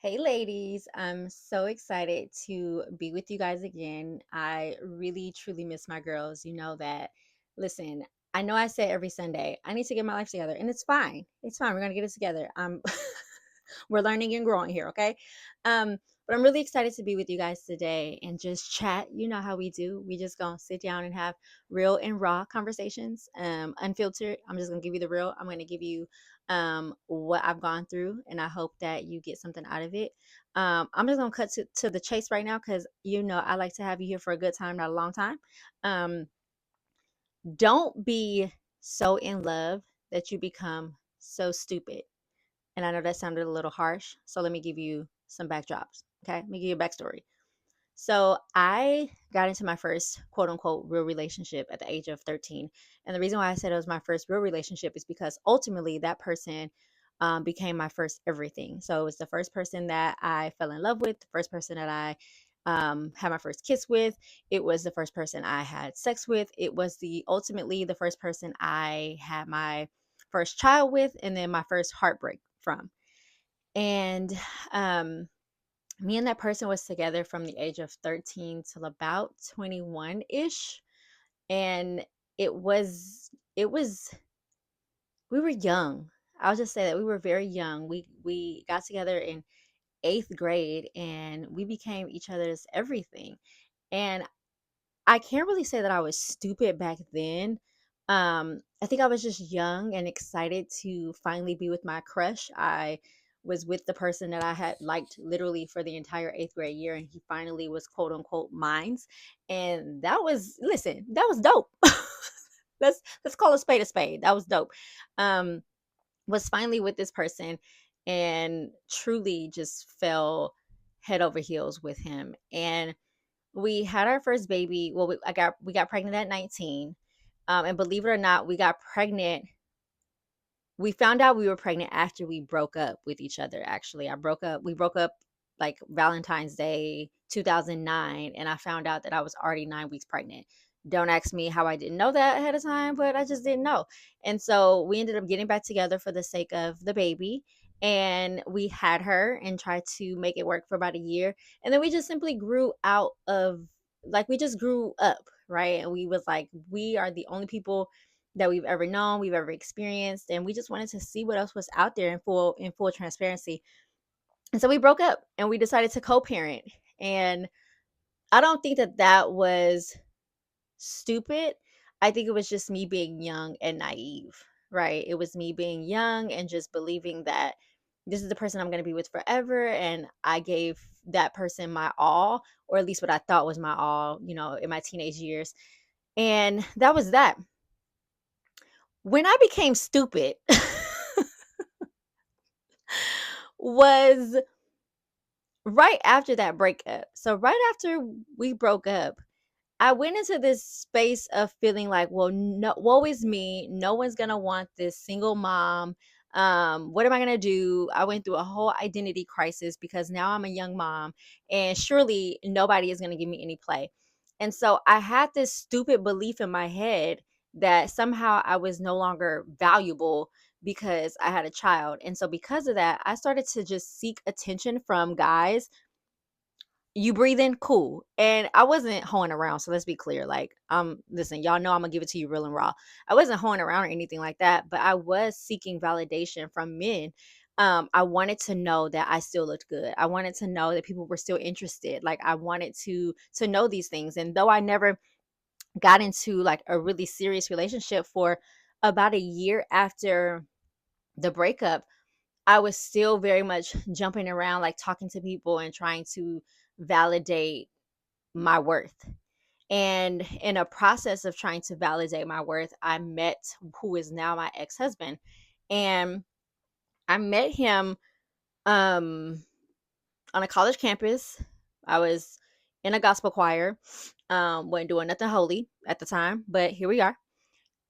Hey, ladies. I'm so excited to be with you guys again. I really, truly miss my girls. You know that. Listen, I know I say every Sunday, I need to get my life together, and it's fine. It's fine. We're going to get it together. We're learning and growing here, okay? Um, but I'm really excited to be with you guys today and just chat. You know how we do. We just gonna sit down and have real and raw conversations, unfiltered. I'm just gonna give you the real. I'm gonna give you what I've gone through, and I hope that you get something out of it. I'm just gonna cut to the chase right now because you know I like to have you here for a good time, not a long time. Um, don't be so in love that you become so stupid. And I know that sounded a little harsh, so let me give you some backdrops. Okay, let me give you a backstory. So I got into my first quote unquote real relationship at the age of 13. And the reason why I said it was my first real relationship is because ultimately that person became my first everything. So it was the first person that I fell in love with, the first person that I had my first kiss with. It was the first person I had sex with. It was the ultimately the first person I had my first child with, and then my first heartbreak from. And um, me and that person was together from the age of 13 till about 21 ish. And it was we were young. I'll just say that we were very young. We got together in eighth grade and we became each other's everything. And I can't really say that I was stupid back then. I think I was just young and excited to finally be with my crush. I was with the person that I had liked literally for the entire eighth grade year, and he finally was quote unquote mine's. And that was, listen, that was dope. Let's call a spade a spade. That was dope. Um, was finally with this person and truly just fell head over heels with him. And we had our first baby. Well, we got pregnant at 19. And believe it or not, we got pregnant. We found out we were pregnant after we broke up with each other. Actually, we broke up like Valentine's Day 2009, and I found out that I was already 9 weeks pregnant. Don't ask me how I didn't know that ahead of time, but I just didn't know. And so we ended up getting back together for the sake of the baby. And we had her and tried to make it work for about a year. And then we just simply grew out of, like, we just grew up, right? And we was like, we are the only people that we've ever known, we've ever experienced, and we just wanted to see what else was out there in full transparency. And so we broke up and we decided to co-parent. And I don't think that that was stupid. I think it was just me being young and naive, right? It was me being young and just believing that this is the person I'm going to be with forever, and I gave that person my all, or at least what I thought was my all, in my teenage years. And that was that. When I became stupid was right after that breakup. So right after we broke up, I went into this space of feeling like, well, no, woe is me. No one's gonna want this single mom. What am I gonna do? I went through a whole identity crisis because now I'm a young mom, and surely nobody is gonna give me any play. And so I had this stupid belief in my head that somehow I was no longer valuable because I had a child. And so because of that, I started to just seek attention from guys. You breathing? Cool. And I wasn't hoeing around, so let's be clear. Like, listen, y'all know I'm gonna give it to you real and raw. I wasn't hoeing around or anything like that, but I was seeking validation from men. I wanted to know that I still looked good. I wanted to know that people were still interested. Like, I wanted to know these things. And though I never got into like a really serious relationship for about a year after the breakup, I was still very much jumping around, like talking to people and trying to validate my worth. And in a process of trying to validate my worth, I met who is now my ex-husband. And I met him um on a college campus. I was in a gospel choir. Wasn't doing nothing holy at the time, but here we are.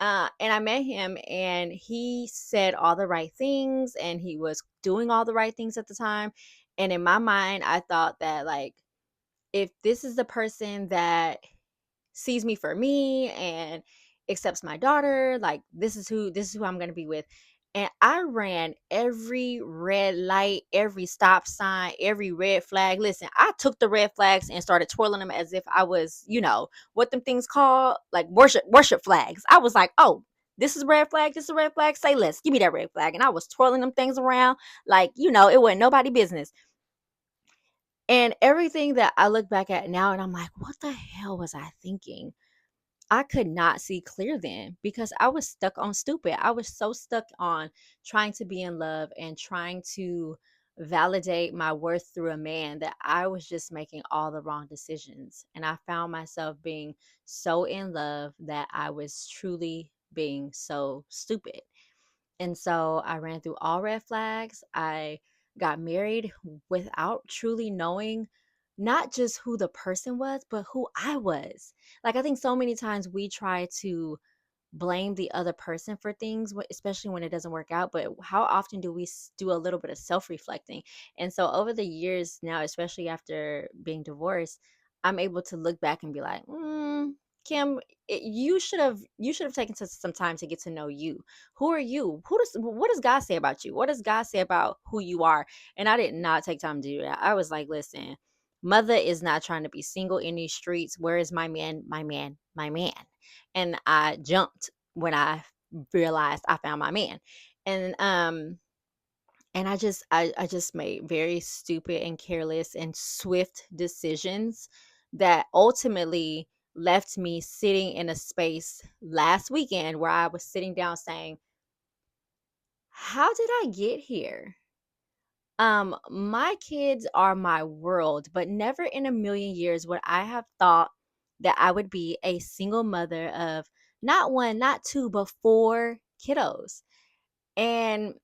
And I met him and he said all the right things and he was doing all the right things at the time. And in my mind, I thought that, like, if this is the person that sees me for me and accepts my daughter, like, this is who I'm going to be with. And I ran every red light, every stop sign, every red flag. Listen, I took the red flags and started twirling them as if I was, what them things called, like worship flags. I was like, oh, this is a red flag, this is a red flag. Say less. Give me that red flag. And I was twirling them things around like, it wasn't nobody business. And everything that I look back at now and I'm like, what the hell was I thinking? I could not see clear then because I was stuck on stupid. I was so stuck on trying to be in love and trying to validate my worth through a man that I was just making all the wrong decisions. And I found myself being so in love that I was truly being so stupid. And so I ran through all red flags. I got married without truly knowing not just who the person was, but who I was. Like, I think so many times we try to blame the other person for things, especially when it doesn't work out. But how often do we do a little bit of self reflecting? And so, over the years now, especially after being divorced, I'm able to look back and be like, Kim, you should have taken some time to get to know you. Who are you? What does God say about you? What does God say about who you are? And I did not take time to do that. I was like, listen, mother is not trying to be single in these streets. Where is my man? My man, my man. And I jumped when I realized I found my man. And I just made very stupid and careless and swift decisions that ultimately left me sitting in a space last weekend where I was sitting down saying, how did I get here? My kids are my world, but never in a million years would I have thought that I would be a single mother of not one, not two, but four kiddos. And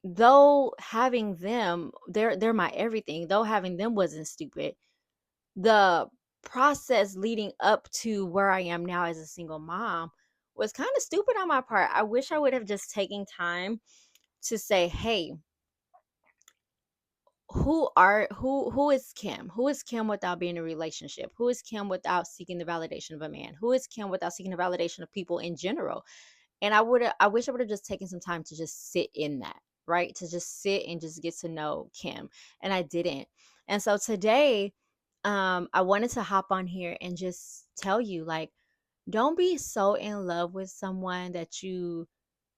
though having them, they're my everything. Though having them wasn't stupid, the process leading up to where I am now as a single mom was kind of stupid on my part. I wish I would have just taken time to say, hey, who is Kim? Who is Kim without being in a relationship? Who is Kim without seeking the validation of a man? Who is Kim without seeking the validation of people in general? And I wish I would have just taken some time to just sit in that, right? To just sit and just get to know Kim. And I didn't. And so today, I wanted to hop on here and just tell you, like, don't be so in love with someone that you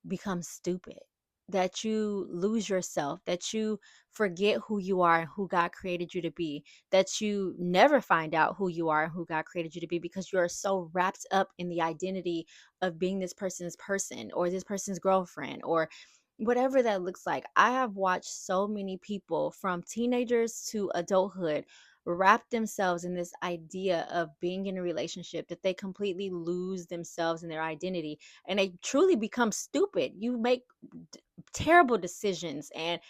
become stupid, that you lose yourself, that you forget who you are and who God created you to be, that you never find out who you are and who God created you to be because you are so wrapped up in the identity of being this person's person or this person's girlfriend or whatever that looks like. I have watched so many people from teenagers to adulthood wrap themselves in this idea of being in a relationship that they completely lose themselves and their identity and they truly become stupid. You make terrible decisions and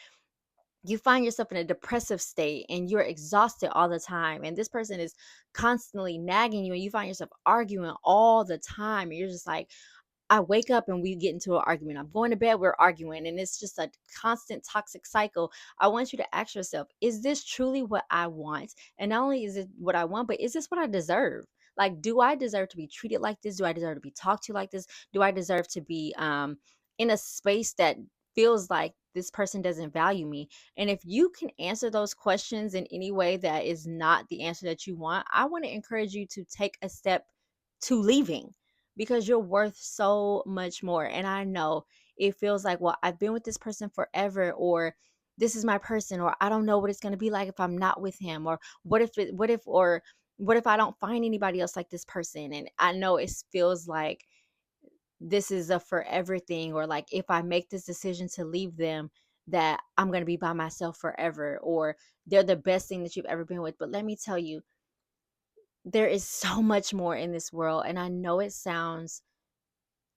you find yourself in a depressive state and you're exhausted all the time. And this person is constantly nagging you and you find yourself arguing all the time. And you're just like, I wake up and we get into an argument. I'm going to bed, we're arguing, and it's just a constant toxic cycle. I want you to ask yourself, is this truly what I want? And not only is it what I want, but is this what I deserve? Like, do I deserve to be treated like this? Do I deserve to be talked to like this? Do I deserve to be in a space that feels like this person doesn't value me? And if you can answer those questions in any way that is not the answer that you want, I want to encourage you to take a step to leaving because you're worth so much more. And I know it feels like, well, I've been with this person forever, or this is my person, or I don't know what it's going to be like if I'm not with him, or what if I don't find anybody else like this person. And I know it feels like this is a forever thing, or like if I make this decision to leave them, that I'm going to be by myself forever, or they're the best thing that you've ever been with. But let me tell you, there is so much more in this world. And I know it sounds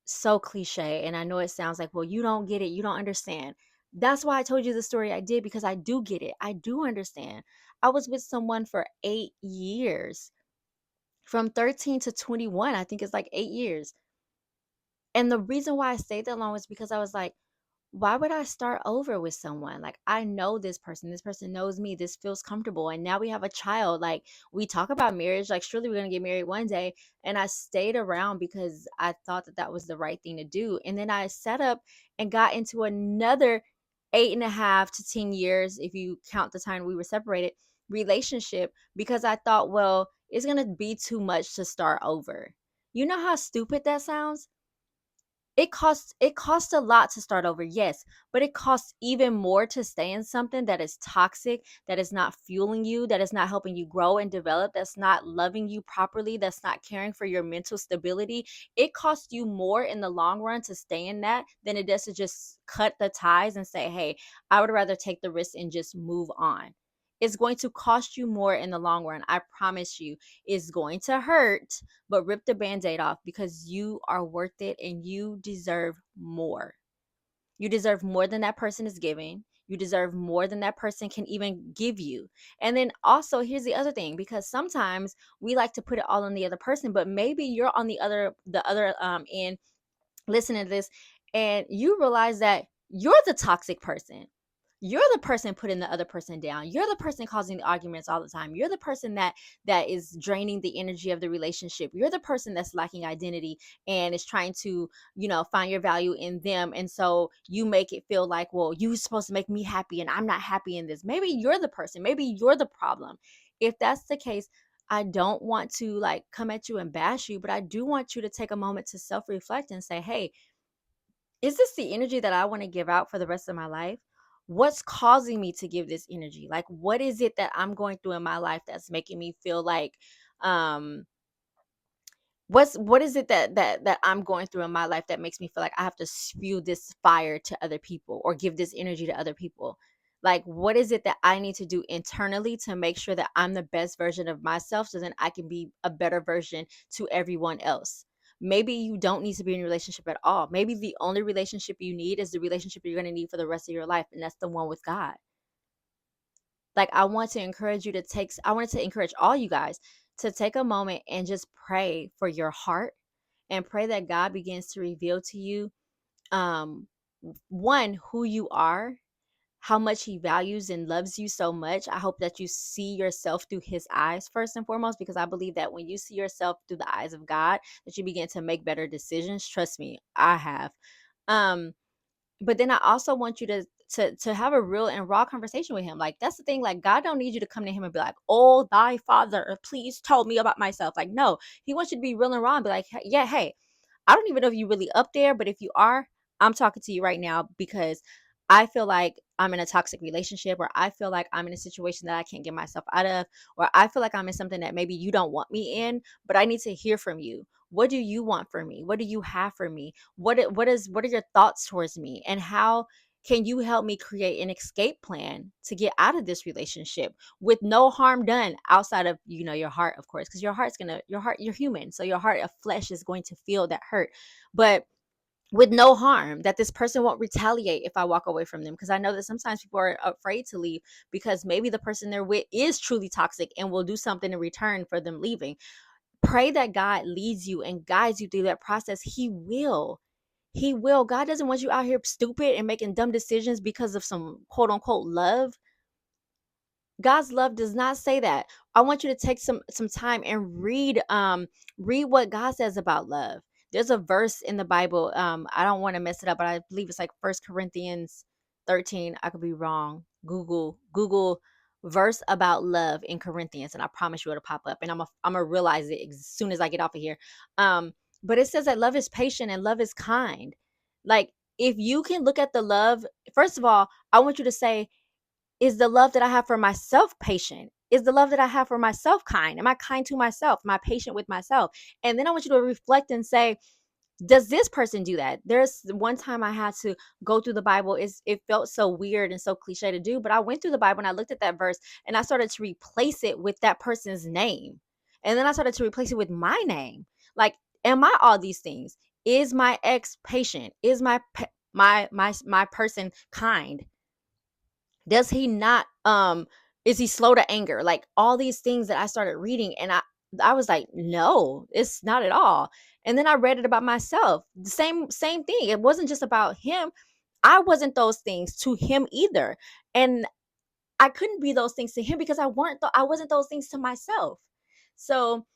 so cliche and I know it sounds like, well, you don't get it, you don't understand. That's why I told you the story I did, because I do get it, I do understand. I was with someone for 8 years, from 13 to 21. I think it's like 8 years. And the reason why I stayed that long was because I was like, why would I start over with someone? Like, I know this person knows me, this feels comfortable. And now we have a child. Like, we talk about marriage, like, surely we're going to get married one day. And I stayed around because I thought that that was the right thing to do. And then I set up and got into another 8.5 to 10 years, if you count the time we were separated, relationship because I thought, well, it's going to be too much to start over. You know how stupid that sounds? It costs a lot to start over, yes, but it costs even more to stay in something that is toxic, that is not fueling you, that is not helping you grow and develop, that's not loving you properly, that's not caring for your mental stability. It costs you more in the long run to stay in that than it does to just cut the ties and say, hey, I would rather take the risk and just move on. It's going to cost you more in the long run, I promise you. It's going to hurt, but rip the band-aid off because you are worth it and you deserve more. You deserve more than that person is giving. You deserve more than that person can even give you. And then also, here's the other thing, because sometimes we like to put it all on the other person, but maybe you're on the other end listening to this and you realize that you're the toxic person. You're the person putting the other person down. You're the person causing the arguments all the time. You're the person that is draining the energy of the relationship. You're the person that's lacking identity and is trying to, find your value in them. And so you make it feel like, well, you're supposed to make me happy and I'm not happy in this. Maybe you're the person. Maybe you're the problem. If that's the case, I don't want to like come at you and bash you, but I do want you to take a moment to self reflect and say, hey, is this the energy that I want to give out for the rest of my life? What's causing me to give this energy? Like, what is it that I'm going through in my life that's making me feel like, um, what is it that I'm going through in my life that makes me feel like I have to spew this fire to other people or give this energy to other people? Like, what is it that I need to do internally to make sure that I'm the best version of myself so then I can be a better version to everyone else? Maybe you don't need to be in a relationship at all. Maybe the only relationship you need is the relationship you're going to need for the rest of your life, and that's the one with God. Like, I wanted to encourage all you guys to take a moment and just pray for your heart and pray that God begins to reveal to you, um one, who you are, how much he values and loves you so much. I hope that you see yourself through his eyes first and foremost, because I believe that when you see yourself through the eyes of God, that you begin to make better decisions. Trust me, I have. Um but then I also want you to have a real and raw conversation with him. Like, that's the thing. Like, God don't need you to come to him and be like, "Oh, thy father, please tell me about myself." Like, no, he wants you to be real and raw and be like, Yeah, hey, I don't even know if you're really up there, but if you are, I'm talking to you right now because I feel like I'm in a toxic relationship, or I feel like I'm in a situation that I can't get myself out of, or I feel like I'm in something that maybe you don't want me in, but I need to hear from you. What do you want from me? What do you have for me? What are your thoughts towards me? And how can you help me create an escape plan to get out of this relationship with no harm done outside of, your heart, of course, because you're human, so your heart of flesh is going to feel that hurt, but with no harm, that this person won't retaliate if I walk away from them, because I know that sometimes people are afraid to leave because maybe the person they're with is truly toxic and will do something in return for them leaving. Pray that God leads you and guides you through that process. He will. God doesn't want you out here stupid and making dumb decisions because of some quote unquote love. God's love does not say that. I want you to take some time and read what God says about love. There's a verse in the Bible. I don't want to mess it up, but I believe it's like First Corinthians 13. I could be wrong. Google verse about love in Corinthians, and I promise you it'll pop up. And I'm gonna realize it as soon as I get off of here. But it says that love is patient and love is kind. Like, if you can look at the love, first of all, I want you to say, is the love that I have for myself patient? Is the love that I have for myself kind? Am I kind to myself? Am I patient with myself? And then I want you to reflect and say, does this person do that? There's one time I had to go through the Bible. It felt so weird and so cliche to do, but I went through the Bible and I looked at that verse and I started to replace it with that person's name. And then I started to replace it with my name. Like, am I all these things? Is my ex patient? Is my person kind? Does he not is he slow to anger? Like, all these things that I started reading, and I was like, no, it's not at all. And then I read it about myself. The same thing. It wasn't just about him. I wasn't those things to him either. And I couldn't be those things to him because I wasn't those things to myself. So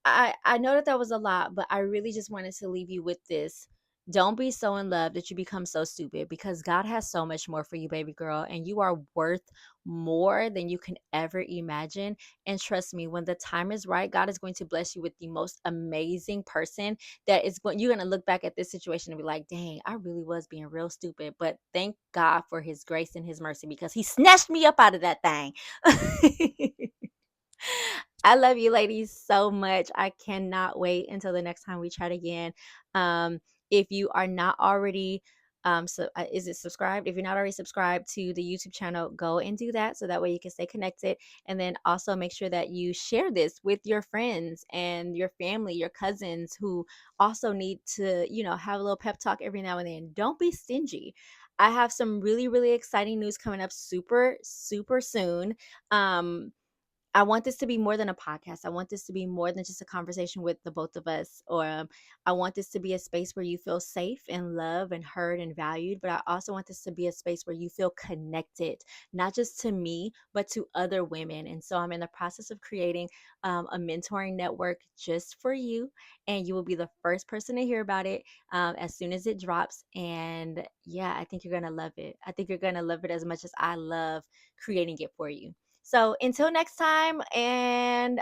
I know that that was a lot, but I really just wanted to leave you with this. Don't be so in love that you become so stupid, because God has so much more for you, baby girl, and you are worth more than you can ever imagine. And trust me, when the time is right, God is going to bless you with the most amazing person that is going, you're going to look back at this situation and be like, dang, I really was being real stupid. But thank God for his grace and his mercy, because he snatched me up out of that thing. I love you ladies so much. I cannot wait until the next time we chat again. Um, if you are not already is it subscribed? If you're not already subscribed to the YouTube channel, go and do that so that way you can stay connected. And then also make sure that you share this with your friends and your family, your cousins who also need to, have a little pep talk every now and then. Don't be stingy. I have some really, really exciting news coming up super, super soon. Um, I want this to be more than a podcast. I want this to be more than just a conversation with the both of us. Or I want this to be a space where you feel safe and loved and heard and valued. But I also want this to be a space where you feel connected, not just to me, but to other women. And so I'm in the process of creating a mentoring network just for you. And you will be the first person to hear about it as soon as it drops. And yeah, I think you're going to love it. I think you're going to love it as much as I love creating it for you. So until next time, and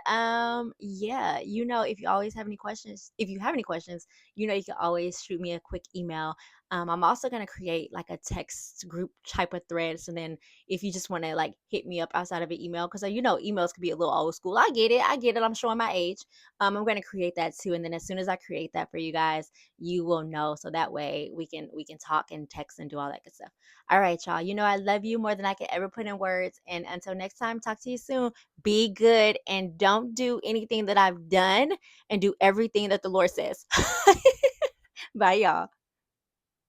yeah, if you always have any questions, if you have any questions, you can always shoot me a quick email. I'm also gonna create like a text group type of thread. So then if you just want to like hit me up outside of an email, because emails could be a little old school. I get it, I'm showing my age. I'm gonna create that too. And then as soon as I create that for you guys, you will know. So that way we can talk and text and do all that good stuff. All right, y'all. I love you more than I can ever put in words. And until next time, talk to you soon. Be good and don't do anything that I've done, and do everything that the Lord says. Bye, y'all.